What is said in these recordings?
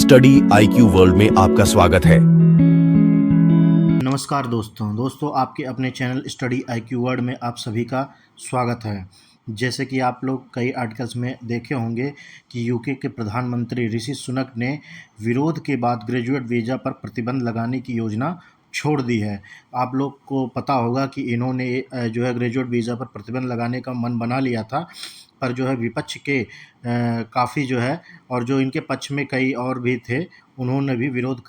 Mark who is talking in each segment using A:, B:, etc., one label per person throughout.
A: Study IQ world में आपका स्वागत है।
B: नमस्कार दोस्तों आपके अपने चैनल स्टडी IQ वर्ल्ड में आप सभी का स्वागत है। जैसे कि आप लोग कई आर्टिकल्स में देखे होंगे कि यूके के प्रधानमंत्री ऋषि सुनक ने विरोध के बाद ग्रेजुएट वीज़ा पर प्रतिबंध लगाने की योजना छोड़ दी है। आप लोग को पता होगा कि इन्होंने जो है ग्रेजुएट वीज़ा पर प्रतिबंध लगाने का मन बना लिया था, पर जो है विपक्ष के काफ़ी जो है और जो इनके पक्ष में कई और भी थे, उन्होंने भी विरोध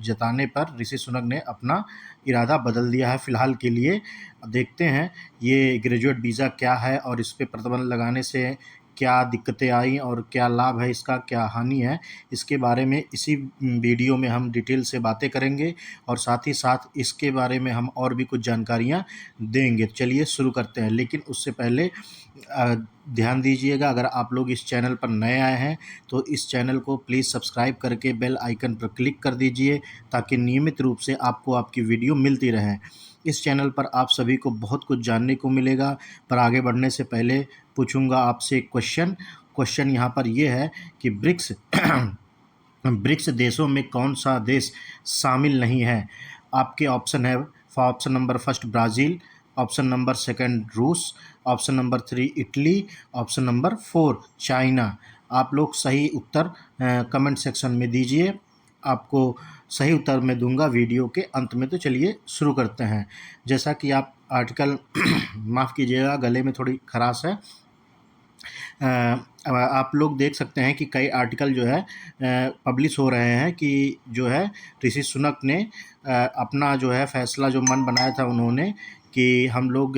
B: जताने पर ऋषि सुनक ने अपना इरादा बदल दिया है। फ़िलहाल के लिए देखते हैं ये ग्रेजुएट वीज़ा क्या है और इस पे प्रतिबंध लगाने से क्या दिक्कतें आई और क्या लाभ है इसका, क्या हानि है, इसके बारे में इसी वीडियो में हम डिटेल से बातें करेंगे और साथ ही साथ इसके बारे में हम और भी कुछ जानकारियाँ देंगे। चलिए शुरू करते हैं, लेकिन उससे पहले ध्यान दीजिएगा, अगर आप लोग इस चैनल पर नए आए हैं तो इस चैनल को प्लीज़ सब्सक्राइब करके बेल आइकन पर क्लिक कर दीजिए ताकि नियमित रूप से आपको आपकी वीडियो मिलती रहे। इस चैनल पर आप सभी को बहुत कुछ जानने को मिलेगा। पर आगे बढ़ने से पहले पूछूंगा आपसे एक क्वेश्चन यहाँ पर ये है कि ब्रिक्स देशों में कौन सा देश शामिल नहीं है? आपके ऑप्शन है, option number first Brazil, option number second रूस, option number 3 Italy, option number 4 China. आप लोग सही उत्तर कमेंट सेक्शन में दीजिए। आपको सही उत्तर मैं दूंगा वीडियो के अंत में। तो चलिए शुरू करते हैं। जैसा कि आप आर्टिकल माफ़ कीजिएगा, गले में थोड़ी खराश है। आप लोग देख सकते हैं कि कई आर्टिकल जो है पब्लिश हो रहे हैं कि जो है ऋषि सुनक ने अपना जो है फ़ैसला जो मन बनाया था उन्होंने कि हम लोग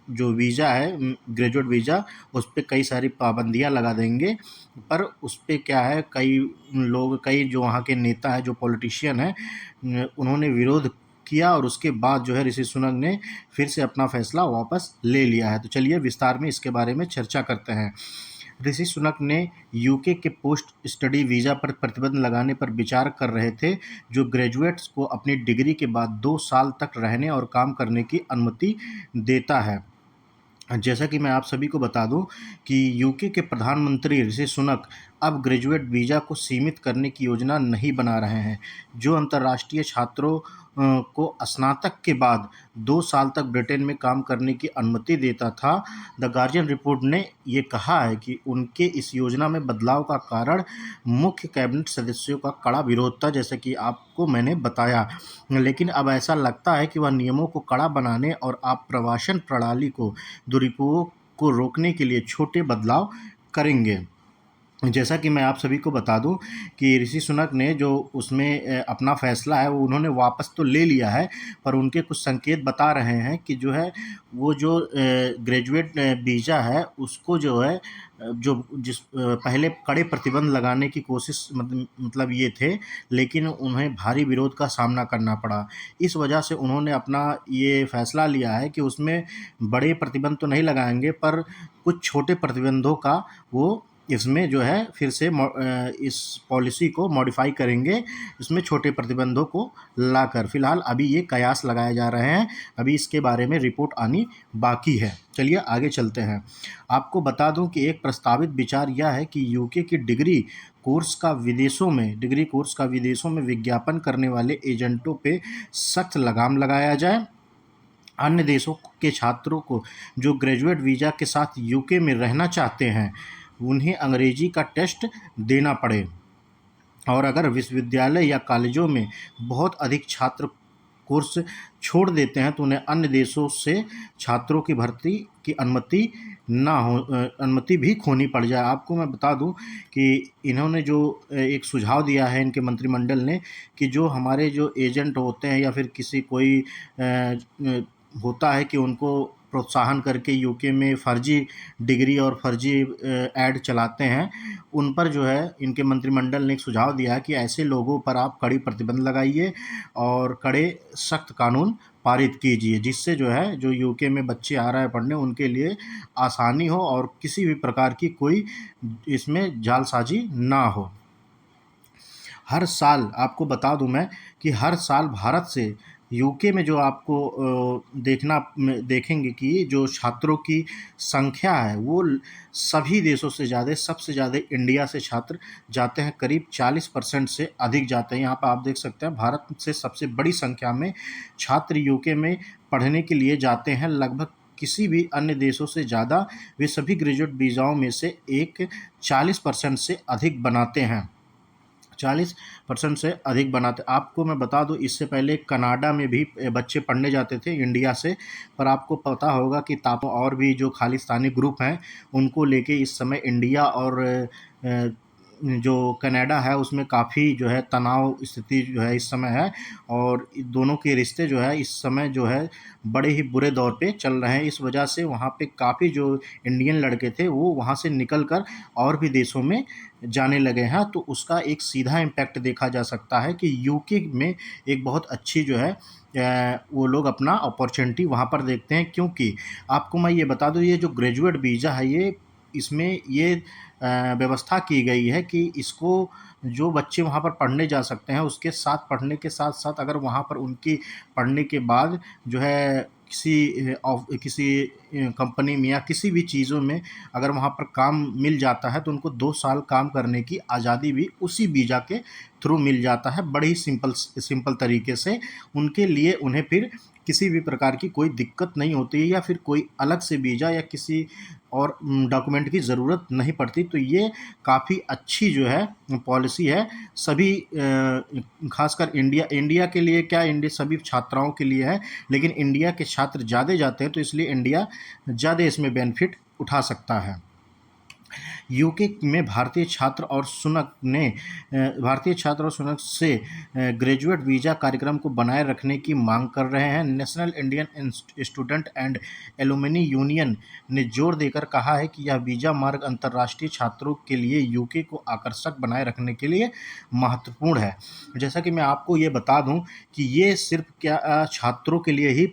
B: जो वीज़ा है ग्रेजुएट वीज़ा, उस पे कई सारी पाबंदियां लगा देंगे। पर उस पे क्या है, कई जो वहाँ के नेता हैं, जो पॉलिटिशियन हैं, उन्होंने विरोध किया और उसके बाद जो है ऋषि सुनक ने फिर से अपना फ़ैसला वापस ले लिया है। तो चलिए विस्तार में इसके बारे में चर्चा करते हैं। ऋषि सुनक ने यूके के पोस्ट स्टडी वीज़ा पर प्रतिबंध लगाने पर विचार कर रहे थे, जो ग्रेजुएट्स को अपनी डिग्री के बाद 2 साल तक रहने और काम करने की अनुमति देता है। जैसा कि मैं आप सभी को बता दूं कि यूके के प्रधानमंत्री ऋषि सुनक अब ग्रेजुएट वीज़ा को सीमित करने की योजना नहीं बना रहे हैं, जो अंतर्राष्ट्रीय छात्रों को स्नातक के बाद 2 साल तक ब्रिटेन में काम करने की अनुमति देता था। द गार्जियन रिपोर्ट ने ये कहा है कि उनके इस योजना में बदलाव का कारण मुख्य कैबिनेट सदस्यों का कड़ा विरोध था, जैसे कि आपको मैंने बताया। लेकिन अब ऐसा लगता है कि वह नियमों को कड़ा बनाने और आप्रवासन प्रणाली को दुरुपयोग को रोकने के लिए छोटे बदलाव करेंगे। जैसा कि मैं आप सभी को बता दूं कि ऋषि सुनक ने जो उसमें अपना फ़ैसला है वो उन्होंने वापस तो ले लिया है, पर उनके कुछ संकेत बता रहे हैं कि जो है वो जो ग्रेजुएट वीज़ा है उसको जो है पहले कड़े प्रतिबंध लगाने की कोशिश मतलब ये थे, लेकिन उन्हें भारी विरोध का सामना करना पड़ा। इस वजह से उन्होंने अपना ये फ़ैसला लिया है कि उसमें बड़े प्रतिबंध तो नहीं लगाएंगे, पर कुछ छोटे प्रतिबंधों का वो इसमें जो है फिर से इस पॉलिसी को मॉडिफाई करेंगे, इसमें छोटे प्रतिबंधों को लाकर। फ़िलहाल अभी ये कयास लगाए जा रहे हैं, अभी इसके बारे में रिपोर्ट आनी बाकी है। चलिए आगे चलते हैं। आपको बता दूं कि एक प्रस्तावित विचार यह है कि यूके की डिग्री कोर्स का विदेशों में विज्ञापन करने वाले एजेंटों पे सख्त लगाम लगाया जाए। अन्य देशों के छात्रों को जो ग्रेजुएट वीज़ा के साथ यूके में रहना चाहते हैं, उन्हें अंग्रेजी का टेस्ट देना पड़े, और अगर विश्वविद्यालय या कॉलेजों में बहुत अधिक छात्र कोर्स छोड़ देते हैं तो उन्हें अन्य देशों से छात्रों की भर्ती की अनुमति भी खोनी पड़ जाए। आपको मैं बता दूं कि इन्होंने जो एक सुझाव दिया है इनके मंत्रिमंडल ने कि जो हमारे जो एजेंट होते हैं या फिर किसी कोई होता है कि उनको प्रोत्साहन करके यूके में फ़र्जी डिग्री और फ़र्जी ऐड चलाते हैं, उन पर जो है इनके मंत्रिमंडल ने एक सुझाव दिया है कि ऐसे लोगों पर आप कड़ी प्रतिबंध लगाइए और कड़े सख्त कानून पारित कीजिए, जिससे जो है जो यूके में बच्चे आ रहे हैं पढ़ने उनके लिए आसानी हो और किसी भी प्रकार की कोई इसमें जालसाजी ना हो। हर साल आपको बता दूं मैं कि हर साल भारत से यूके में जो आपको देखेंगे कि जो छात्रों की संख्या है वो सभी देशों से ज़्यादा, सबसे ज़्यादा इंडिया से छात्र जाते हैं, करीब 40% से अधिक जाते हैं। यहाँ पर आप देख सकते हैं भारत से सबसे बड़ी संख्या में छात्र यूके में पढ़ने के लिए जाते हैं, लगभग किसी भी अन्य देशों से ज़्यादा। वे सभी ग्रेजुएट वीज़ाओं में से एक 40% से अधिक बनाते हैं, 40% से अधिक बनाते। आपको मैं बता दूं, इससे पहले कनाडा में भी बच्चे पढ़ने जाते थे इंडिया से, पर आपको पता होगा कि ताप और भी जो खालिस्तानी ग्रुप हैं उनको लेके इस समय इंडिया और जो कनाडा है उसमें काफ़ी जो है तनाव स्थिति जो है इस समय है, और दोनों के रिश्ते जो है इस समय जो है बड़े ही बुरे दौर पे चल रहे हैं। इस वजह से वहाँ पे काफ़ी जो इंडियन लड़के थे वो वहाँ से निकल कर और भी देशों में जाने लगे हैं। तो उसका एक सीधा इम्पैक्ट देखा जा सकता है कि यूके में एक बहुत अच्छी जो है वो लोग अपना अपॉर्चुनिटी वहाँ पर देखते हैं, क्योंकि आपको मैं ये बता दूँ, ये जो ग्रेजुएट वीज़ा है ये इसमें ये व्यवस्था की गई है कि इसको जो बच्चे वहाँ पर पढ़ने जा सकते हैं उसके साथ, पढ़ने के साथ साथ अगर वहाँ पर उनकी पढ़ने के बाद जो है किसी कंपनी में या किसी भी चीज़ों में अगर वहाँ पर काम मिल जाता है तो उनको 2 साल काम करने की आज़ादी भी उसी वीज़ा के थ्रू मिल जाता है, बड़े ही सिंपल तरीके से। उनके लिए उन्हें फिर किसी भी प्रकार की कोई दिक्कत नहीं होती है या फिर कोई अलग से वीज़ा या किसी और डॉक्यूमेंट की ज़रूरत नहीं पड़ती। तो ये काफ़ी अच्छी जो है पॉलिसी है सभी खासकर इंडिया के लिए, क्या इंडिया सभी छात्राओं के लिए है, लेकिन इंडिया के छात्र ज़्यादा जाते हैं तो इसलिए इंडिया ज़्यादा इसमें बेनिफिट उठा सकता है। यूके में भारतीय छात्र और शुनक से ग्रेजुएट वीज़ा कार्यक्रम को बनाए रखने की मांग कर रहे हैं। National Indian student and alumni union ने जोर देकर कहा है कि यह वीज़ा मार्ग अंतर्राष्ट्रीय छात्रों के लिए यूके को आकर्षक बनाए रखने के लिए महत्वपूर्ण है। जैसा कि मैं आपको ये बता दूं कि ये सिर्फ क्या छात्रों के लिए ही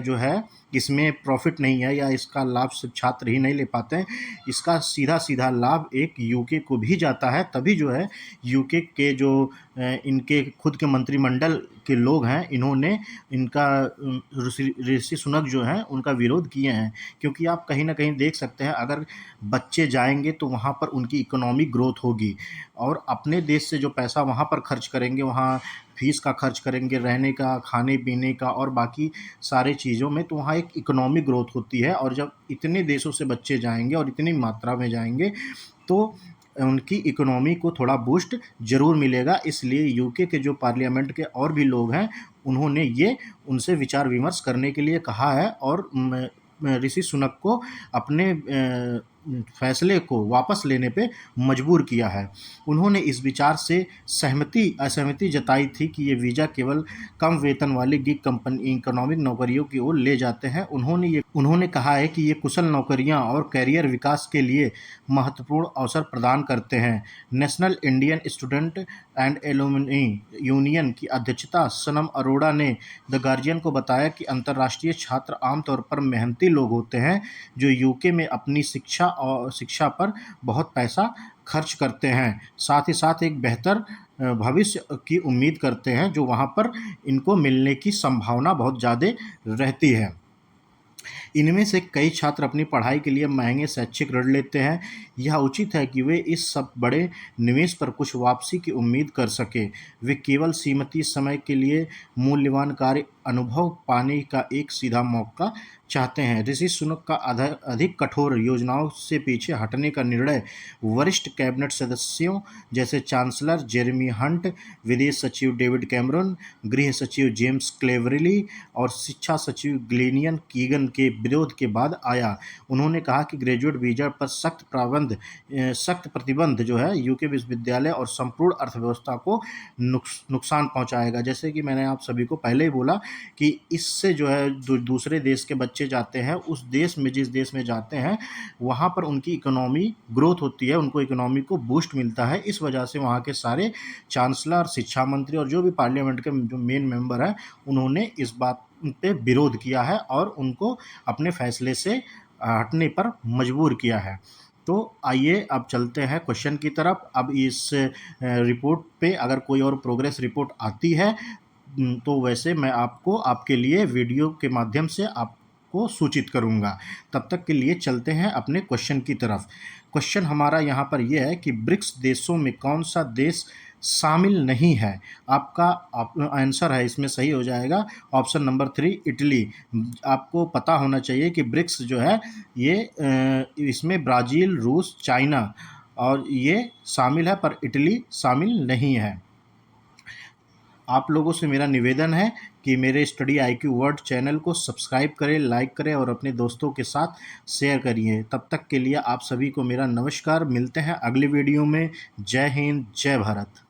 B: जो है इसमें प्रॉफिट नहीं है या इसका लाभ सिर्फ छात्र ही नहीं ले पाते हैं, इसका सीधा लाभ एक यूके को भी जाता है। तभी जो है यूके के जो इनके खुद के मंत्रिमंडल के लोग हैं इन्होंने इनका ऋषि सुनक जो हैं उनका विरोध किए हैं, क्योंकि आप कहीं ना कहीं देख सकते हैं अगर बच्चे जाएंगे तो वहाँ पर उनकी इकोनॉमिक ग्रोथ होगी, और अपने देश से जो पैसा वहाँ पर खर्च करेंगे, वहाँ फीस का खर्च करेंगे, रहने का, खाने पीने का और बाकी सारे चीज़ों में, तो वहाँ एक इकोनॉमिक ग्रोथ होती है। और जब इतने देशों से बच्चे जाएंगे और इतनी मात्रा में जाएंगे तो उनकी इकोनॉमी को थोड़ा बूस्ट ज़रूर मिलेगा। इसलिए यूके के जो पार्लियामेंट के और भी लोग हैं उन्होंने ये उनसे विचार विमर्श करने के लिए कहा है और ऋषि सुनक को अपने फैसले को वापस लेने पे मजबूर किया है। उन्होंने इस विचार से असहमति जताई थी कि ये वीज़ा केवल कम वेतन वाली गिग कंपनी इकोनॉमिक नौकरियों की ओर ले जाते हैं। उन्होंने कहा है कि ये कुशल नौकरियां और कैरियर विकास के लिए महत्वपूर्ण अवसर प्रदान करते हैं। National Indian student and alumni union की अध्यक्षता सनम अरोड़ा ने द गार्जियन को बताया कि अंतर्राष्ट्रीय छात्र आमतौर पर मेहनती लोग होते हैं जो यूके में अपनी शिक्षा पर बहुत पैसा खर्च करते हैं, साथ ही साथ एक बेहतर भविष्य की उम्मीद करते हैं जो वहाँ पर इनको मिलने की संभावना बहुत ज़्यादा रहती है। इनमें से कई छात्र अपनी पढ़ाई के लिए महंगे शैक्षिक ऋण लेते हैं। यह उचित है कि वे इस सब बड़े निवेश पर कुछ वापसी की उम्मीद कर सकें। वे केवल सीमित समय के लिए मूल्यवान कार्य अनुभव पाने का एक सीधा मौका चाहते हैं। ऋषि सुनक का अधिक कठोर योजनाओं से पीछे हटने का निर्णय वरिष्ठ कैबिनेट सदस्यों जैसे चांसलर जेरेमी हंट, विदेश सचिव डेविड कैमरन, गृह सचिव जेम्स क्लेवेरी और शिक्षा सचिव ग्लेनियन कीगन के विरोध के बाद आया। उन्होंने कहा कि ग्रेजुएट वीज़ा पर सख्त प्रतिबंध जो है यूके विश्वविद्यालय और संपूर्ण अर्थव्यवस्था को नुकसान पहुंचाएगा। जैसे कि मैंने आप सभी को पहले ही बोला कि इससे जो है दूसरे देश के बच्चे जाते हैं, उस देश में जिस देश में जाते हैं वहाँ पर उनकी इकोनॉमी ग्रोथ होती है, उनको इकोनॉमी को बूस्ट मिलता है। इस वजह से वहाँ के सारे चांसलर, शिक्षा मंत्री और जो भी पार्लियामेंट के जो मेन मेंबर हैं उन्होंने इस बात पे विरोध किया है और उनको अपने फैसले से हटने पर मजबूर किया है। तो आइए अब चलते हैं क्वेश्चन की तरफ। अब इस रिपोर्ट पे अगर कोई और प्रोग्रेस रिपोर्ट आती है तो वैसे मैं आपको आपके लिए वीडियो के माध्यम से आपको सूचित करूँगा। तब तक के लिए चलते हैं अपने क्वेश्चन की तरफ। क्वेश्चन हमारा यहाँ पर यह है कि ब्रिक्स देशों में कौन-सा देश शामिल नहीं है? आपका आंसर है इसमें सही हो जाएगा ऑप्शन नंबर 3 इटली। आपको पता होना चाहिए कि ब्रिक्स जो है ये इसमें ब्राज़ील, रूस, चाइना और ये शामिल है, पर इटली शामिल नहीं है। आप लोगों से मेरा निवेदन है कि मेरे स्टडी आईक्यू वर्ल्ड चैनल को सब्सक्राइब करें, लाइक करें और अपने दोस्तों के साथ शेयर करिए। तब तक के लिए आप सभी को मेरा नमस्कार। मिलते हैं अगली वीडियो में। जय हिंद, जय भारत।